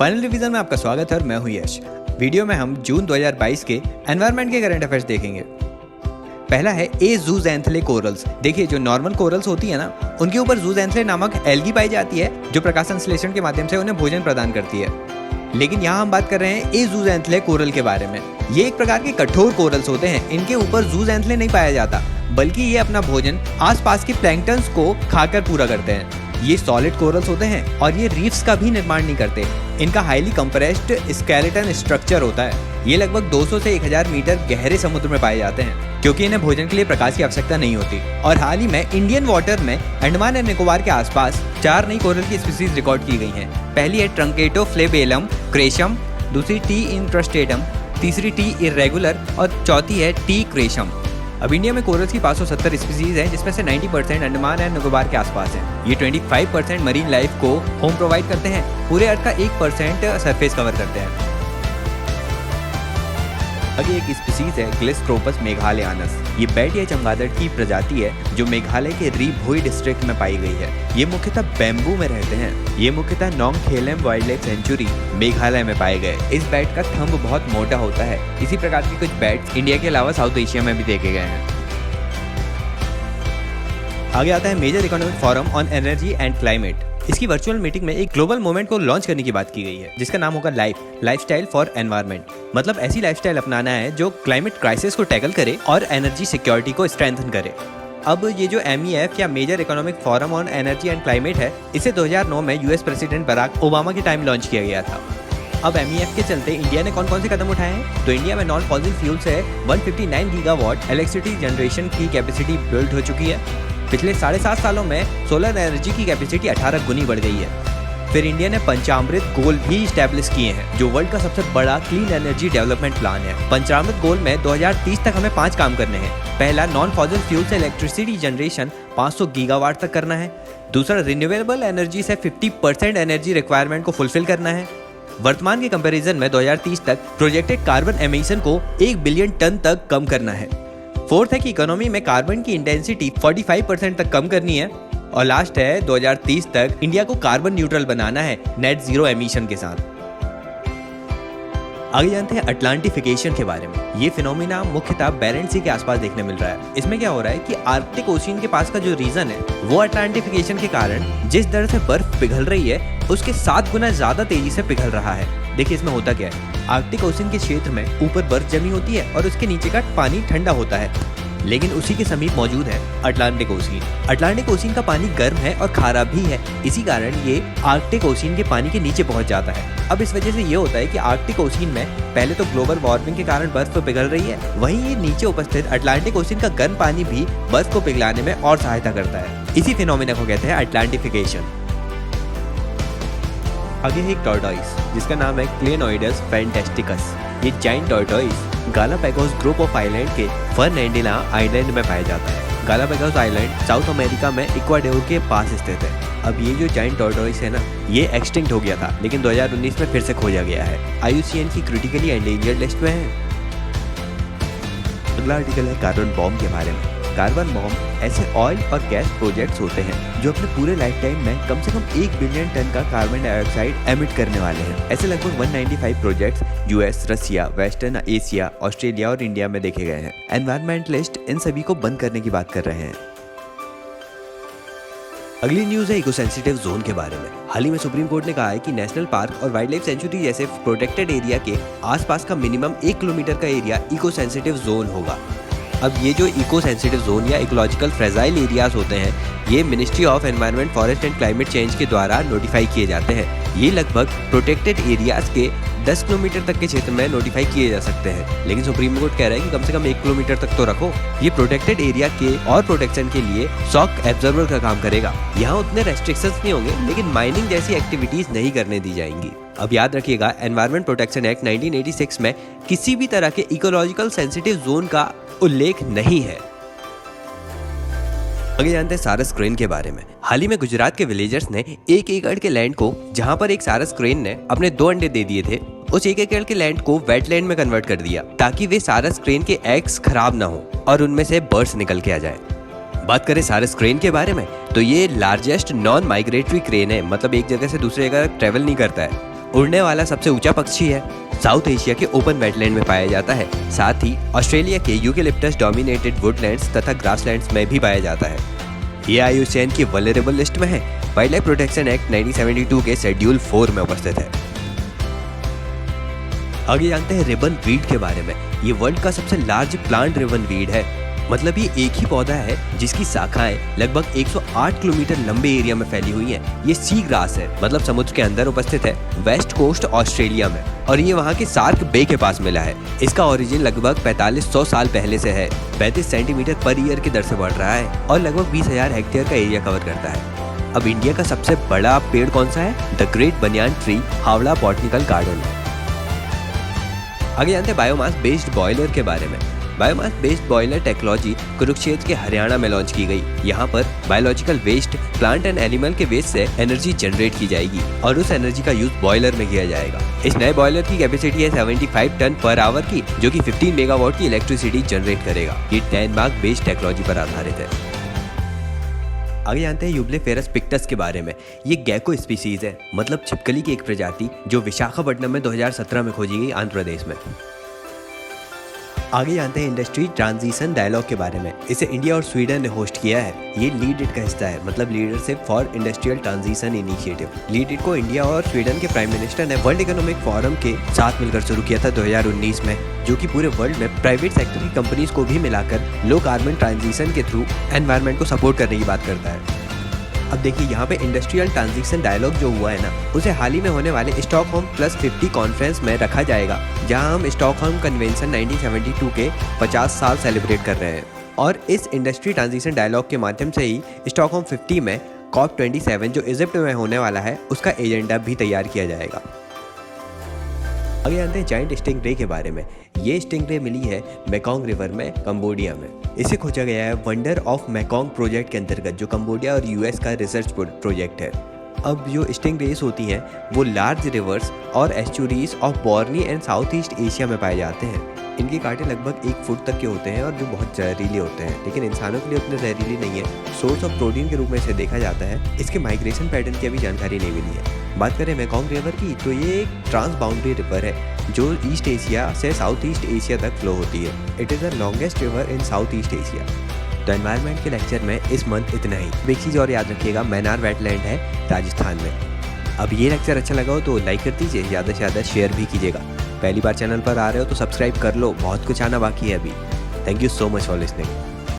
Final revision में आपका स्वागत है और मैं हूं यश। वीडियो में हम जून 2022 के एनवायरनमेंट के करंट अफेयर्स देखेंगे। पहला है ए ज़ूज़ैंथले कोरल्स। देखिए, जो नॉर्मल कोरल्स होती है ना, उनके ऊपर ज़ूज़ैंथले नामक एल्गी पाई जाती है जो प्रकाश संश्लेषण के माध्यम से उन्हें भोजन प्रदान करती है। लेकिन यहाँ हम बात कर रहे हैं ए ज़ूज़ैंथले कोरल के बारे में। ये एक प्रकार के कठोर कोरल्स होते हैं। इनके ऊपर ज़ूज़ैंथले नहीं पाया जाता, बल्कि ये अपना भोजन आसपास के प्लैंक्टन्स को खाकर पूरा करते हैं। ये सॉलिड कोरल्स होते हैं और ये रीफ्स का भी निर्माण नहीं करते। इनका हाईली कंप्रेस्ड स्केलेटन स्ट्रक्चर होता है। ये लगभग 200 से 1000 मीटर गहरे समुद्र में पाए जाते हैं, क्योंकि इन्हें भोजन के लिए प्रकाश की आवश्यकता नहीं होती। और हाल ही में इंडियन वाटर में अंडमान एंड निकोबार के आसपास 4 नई कोरल की स्पीसीज रिकॉर्ड की गई हैं। पहली है ट्रंकेटोफ्लेबेलम क्रेशम, दूसरी टी इंक्रस्टेटम, तीसरी टी इर्रेगुलर और चौथी है टी क्रेशम। अब इंडिया में कोरल्स की 570 स्पीसीज हैं, जिसमें से 90% अंडमान एंड निकोबार के आसपास हैं। ये 25% मरीन लाइफ को होम प्रोवाइड करते हैं। पूरे अर्थ का 1% सरफेस कवर करते हैं। अभी एक स्पीसीज है ग्लिस्ट्रोपस मेघालयानस। ये बैट या चमगादड़ की प्रजाति है जो मेघालय के री भोई डिस्ट्रिक्ट में पाई गई है। ये मुख्यतः बैम्बू में रहते हैं। ये मुख्यतः नोंगखेलम वाइल्ड लाइफ सेंचुरी मेघालय में पाए गए। इस बैट का थंब बहुत मोटा होता है। इसी प्रकार के कुछ बैट्स इंडिया के अलावा साउथ एशिया में भी देखे गए हैं। आगे आता है major economic forum on energy and climate. इसकी वर्चुअल मीटिंग में एक ग्लोबल मूवमेंट को लॉन्च करने की बात की गई है, जिसका नाम होगा लाइफस्टाइल फॉर एनवायरनमेंट। मतलब ऐसी लाइफस्टाइल अपनाना है जो क्लाइमेट क्राइसिस को टैकल करे और एनर्जी सिक्योरिटी को स्ट्रेंथन करे। अब ये जो MEF या major economic forum on energy and climate है, इसे 2009 में US प्रेसिडेंट बराक ओबामा के टाइम लॉन्च किया गया था। अब MEF के चलते इंडिया ने कौन कौन से कदम उठाए हैं? तो इंडिया में नॉन फॉसिल फ्यूल से 159 गीगावाट इलेक्ट्रिसिटी जनरेशन की कैपेसिटी बिल्ड हो चुकी है। पिछले 7.5 सालों में सोलर एनर्जी की कैपेसिटी 18 गुनी बढ़ गई है। फिर इंडिया ने पंचामृत गोल भी स्टैब्लिश किए हैं, जो वर्ल्ड का सबसे बड़ा क्लीन एनर्जी डेवलपमेंट प्लान है। पंचामृत गोल में 2030 तक हमें 5 काम करने हैं। पहला, नॉन फॉसिल फ्यूल से इलेक्ट्रिसिटी जनरेशन 500 गीगावाट तक करना है। दूसरा, रिन्यूएबल एनर्जी से 50% एनर्जी रिक्वायरमेंट को फुलफिल करना है। वर्तमान के कंपैरिजन में 2030 तक प्रोजेक्टेड कार्बन एमिशन को 1 बिलियन टन तक कम करना है। फोर्थ है कि इकोनॉमी में कार्बन की इंटेंसिटी 45% तक कम करनी है। और लास्ट है 2030 तक इंडिया को कार्बन न्यूट्रल बनाना है नेट जीरो एमिशन के साथ। आगे जानते हैं अटलांटिफिकेशन के बारे में। ये फिनोमिना मुख्यतः बेरेंट सी के आसपास देखने मिल रहा है। इसमें क्या हो रहा है कि आर्कटिक ओशियन के पास का जो रीजन है, वो अटलांटिफिकेशन के कारण जिस दर से बर्फ पिघल रही है, उसके 7 गुना ज्यादा तेजी से पिघल रहा है। देखिए इसमें होता क्या है, आर्कटिक ओशियन के क्षेत्र में ऊपर बर्फ जमी होती है और उसके नीचे का पानी ठंडा होता है, लेकिन उसी के समीप मौजूद है अटलांटिक ओशियन। अटलांटिक ओशियन का पानी गर्म है और खारा भी है। इसी कारण ये आर्कटिक ओशियन के पानी के नीचे पहुंच जाता है। अब इस वजह से ये होता है कि आर्कटिक ओशियन में पहले तो ग्लोबल वार्मिंग के कारण बर्फ पिघल रही है, वहीं ये नीचे उपस्थित अटलांटिक ओशियन का गर्म पानी भी बर्फ को पिघलाने में और सहायता करता है। इसी फिनोमिना को कहते हैं अटलांटिफिकेशन। आगे है एक टॉर्टोइस, जिसका नाम है क्लेनोइडस फैंटास्टिकस। ये giant tortoise Galapagos group of island के फर्नैंडिला आइलैंड में पाया जाता है। गालापैगोस आइलैंड साउथ अमेरिका में इक्वाडोर के पास स्थित है। अब ये जो जाइंट टॉर्टोइस है ना, ये एक्सटिंक्ट हो गया था, लेकिन 2019 में फिर से खोजा गया है। IUCN की क्रिटिकली एंडेंजर्ड लिस्ट में है। अगला आर्टिकल है कार्बन बॉम्ब के बारे में। कार्बन बॉम्ब ऐसे ऑयल और गैस प्रोजेक्ट्स होते हैं जो अपने पूरे लाइफ टाइम में कम से कम 1 बिलियन टन का कार्बन डाइऑक्साइड एमिट करने वाले हैं। ऐसे लगभग 195 प्रोजेक्ट्स US, रसिया, वेस्टर्न एशिया, ऑस्ट्रेलिया और इंडिया में देखे गए हैं। एनवायरमेंटलिस्ट इन सभी को बंद करने की बात कर रहे हैं। अगली न्यूज है इको सेंसिटिव जोन के बारे में। हाल ही में सुप्रीम कोर्ट ने कहा है कि नेशनल पार्क और वाइल्ड लाइफ सेंचुरी जैसे प्रोटेक्टेड एरिया के आसपास का मिनिमम 1 किलोमीटर का एरिया इको सेंसिटिव जोन होगा। अब ये जो इको सेंसिटिव जोन या इकोलॉजिकल फ्रेजाइल एरियाज होते हैं, ये ministry of environment, forest and climate change के द्वारा नोटिफाई किए जाते हैं। ये लगभग प्रोटेक्टेड एरियाज के 10 किलोमीटर तक के क्षेत्र में नोटिफाई किए जा सकते हैं, लेकिन सुप्रीम कोर्ट कह रहा है कि कम से कम 1 किलोमीटर तक तो रखो। ये प्रोटेक्टेड एरिया के और प्रोटेक्शन के लिए शॉक एब्जॉर्बर का काम करेगा। यहाँ उतने रेस्ट्रिक्शंस नहीं होंगे, लेकिन माइनिंग जैसी एक्टिविटीज नहीं करने दी जाएंगी। अब याद रखिएगा, एनवायरनमेंट प्रोटेक्शन एक्ट 1986 में किसी भी तरह के इकोलॉजिकल सेंसिटिव जोन का उल्लेख नहीं है। आगे जानते हैं सारस क्रेन के बारे में। हाल ही में गुजरात के विलेजर्स ने 1 एकड़ के लैंड को, जहां पर एक सारस क्रेन ने अपने 2 अंडे दे दिए थे, उस 1 एकड़ के लैंड को वेटलैंड में कन्वर्ट कर दिया, ताकि वे सारस क्रेन के एग्स खराब ना हो और उनमें से बर्ड्स निकल के आ जाए। बात करें सारस क्रेन के बारे में, तो ये लार्जेस्ट नॉन माइग्रेटरी क्रेन है। मतलब एक जगह से दूसरी जगह ट्रेवल नहीं करता है। उड़ने वाला सबसे ऊंचा पक्षी है, साउथ एशिया के ओपन वेटलैंड में पाया जाता है। साथ ही ऑस्ट्रेलिया के यूकेलिप्टस डोमिनेटेड वुडलैंड्स तथा ग्रासलैंड्स में भी पाया जाता है। ये IUCN की वल्नरेबल लिस्ट में है। वाइल्ड लाइफ प्रोटेक्शन एक्ट 1972 के शेड्यूल 4 में उपस्थित है। आगे जानते हैं रिबन वीड के बारे में। ये वर्ल्ड का सबसे लार्ज प्लांट रिबन वीड है। मतलब ये एक ही पौधा है जिसकी शाखाएं लगभग 108 किलोमीटर लंबे एरिया में फैली हुई हैं। ये सी ग्रास है, मतलब समुद्र के अंदर उपस्थित है, वेस्ट कोस्ट ऑस्ट्रेलिया में, और ये वहाँ के सार्क बे के पास मिला है। इसका ओरिजिन लगभग 4500 साल पहले से है। 35 सेंटीमीटर पर ईयर की दर से बढ़ रहा है और लगभग 20,000 हेक्टेयर का एरिया कवर करता है। अब इंडिया का सबसे बड़ा पेड़ कौन सा है? The great banyan tree, Howrah botanical garden. आगे जानते हैं बायोमास बेस्ड बॉयलर के बारे में। Biomass based boiler technology Kurukshetra के हरियाणा में लॉन्च की गई। यहाँ पर biological waste, plant and animal के वेस्ट से एनर्जी जनरेट की जाएगी और उस एनर्जी का यूज बॉयलर में किया जाएगा। इस नए बॉयलर की कैपेसिटी है 75 टन पर आवर की, जो कि 15 मेगावाट की इलेक्ट्रिसिटी जनरेट करेगा। ये डेनमार्क बेस्ड टेक्नोलॉजी पर आधारित है। आगे जानते हैं यूबलेफेरस पिक्टस के बारे में। ये गैको स्पीसीज है, मतलब छिपकली की एक प्रजाति, जो विशाखापट्टनम में 2017 में खोजी गई, आंध्र प्रदेश में। आगे जानते हैं इंडस्ट्री ट्रांजिशन डायलॉग के बारे में। इसे इंडिया और स्वीडन ने होस्ट किया है। ये लीड इट का हिस्सा है, मतलब leadership for industrial transition initiative. Lead it को इंडिया और स्वीडन के प्राइम मिनिस्टर ने वर्ल्ड इकोनॉमिक फोरम के साथ मिलकर शुरू किया था 2019 में, जो कि पूरे वर्ल्ड में प्राइवेट सेक्टर की कंपनीज को भी मिलाकर लो कार्बन ट्रांजिशन के थ्रू एनवायरनमेंट को सपोर्ट करने की बात करता है। अब देखिए यहाँ पे इंडस्ट्रियल ट्रांजिशन डायलॉग जो हुआ है ना, उसे हाल ही में होने वाले स्टॉकहोम प्लस 50 कॉन्फ्रेंस में रखा जाएगा, जहाँ हम स्टॉकहोम कन्वेंशन 1972 के 50 साल सेलिब्रेट कर रहे हैं। और इस इंडस्ट्री ट्रांजिशन डायलॉग के माध्यम से ही स्टॉकहोम 50 में COP27 जो इजिप्ट में होने वाला है, उसका एजेंडा भी तैयार किया जाएगा। आगे जानते हैं जायंट स्टिंगरे के बारे में। ये स्टिंगरे मिली है मेकोंग रिवर में, कंबोडिया में। इसे खोजा गया है वंडर ऑफ मेकोंग प्रोजेक्ट के अंतर्गत, जो कंबोडिया और US का रिसर्च प्रोजेक्ट है। अब जो स्टिंगरेस होती हैं वो लार्ज रिवर्स और estuaries of Borneo and South East Asia में पाए जाते हैं। इनके कांटे लगभग 1 फुट तक के होते हैं और जो बहुत जहरीले होते हैं, लेकिन इंसानों के लिए उतने जहरीले नहीं है। सोर्स ऑफ प्रोटीन के रूप में इसे देखा जाता है। इसके माइग्रेशन पैटर्न की अभी जानकारी नहीं मिली है। बात करें मेकोंग रिवर की, तो ये एक ट्रांस बाउंड्री रिवर है जो ईस्ट एशिया से साउथ ईस्ट एशिया तक फ्लो होती है। It is the longest river in south East Asia. तो एनवायरनमेंट के लेक्चर में इस मंथ इतना ही। एक चीज़ और याद रखिएगा, मैनार वेटलैंड है राजस्थान में। अब ये लेक्चर अच्छा लगा हो तो लाइक कर दीजिए, ज़्यादा से ज़्यादा शेयर भी कीजिएगा। पहली बार चैनल पर आ रहे हो तो सब्सक्राइब कर लो, बहुत कुछ आना बाकी है अभी। Thank you so much for listening.